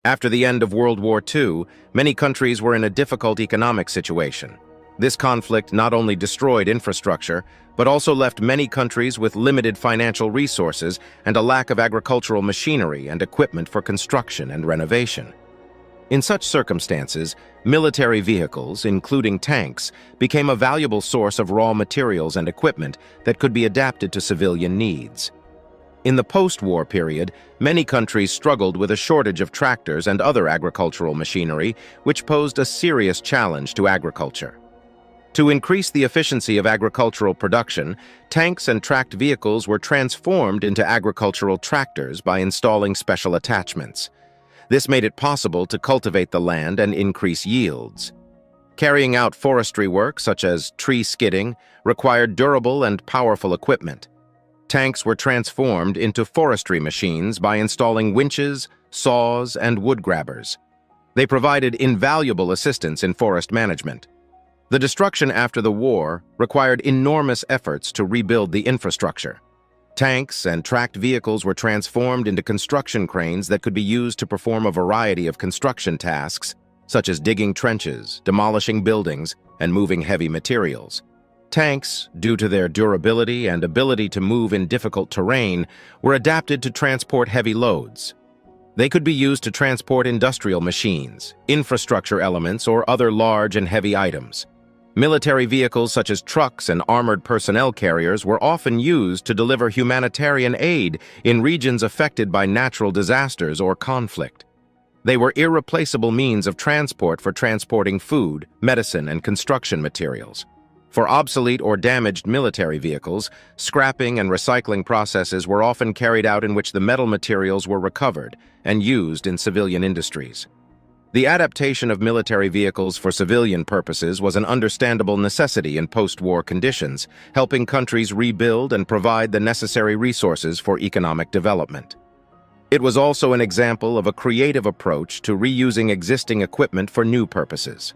After the end of World War II, many countries were in a difficult economic situation. This conflict not only destroyed infrastructure, but also left many countries with limited financial resources and a lack of agricultural machinery and equipment for construction and renovation. In such circumstances, military vehicles, including tanks, became a valuable source of raw materials and equipment that could be adapted to civilian needs. In the post-war period, many countries struggled with a shortage of tractors and other agricultural machinery, which posed a serious challenge to agriculture. To increase the efficiency of agricultural production, tanks and tracked vehicles were transformed into agricultural tractors by installing special attachments. This made it possible to cultivate the land and increase yields. Carrying out forestry work, such as tree skidding, required durable and powerful equipment. Tanks were transformed into forestry machines by installing winches, saws, and wood grabbers. They provided invaluable assistance in forest management. The destruction after the war required enormous efforts to rebuild the infrastructure. Tanks and tracked vehicles were transformed into construction cranes that could be used to perform a variety of construction tasks, such as digging trenches, demolishing buildings, and moving heavy materials. Tanks, due to their durability and ability to move in difficult terrain, were adapted to transport heavy loads. They could be used to transport industrial machines, infrastructure elements, or other large and heavy items. Military vehicles such as trucks and armored personnel carriers were often used to deliver humanitarian aid in regions affected by natural disasters or conflict. They were irreplaceable means of transport for transporting food, medicine, and construction materials. For obsolete or damaged military vehicles, scrapping and recycling processes were often carried out in which the metal materials were recovered and used in civilian industries. The adaptation of military vehicles for civilian purposes was an understandable necessity in post-war conditions, helping countries rebuild and provide the necessary resources for economic development. It was also an example of a creative approach to reusing existing equipment for new purposes.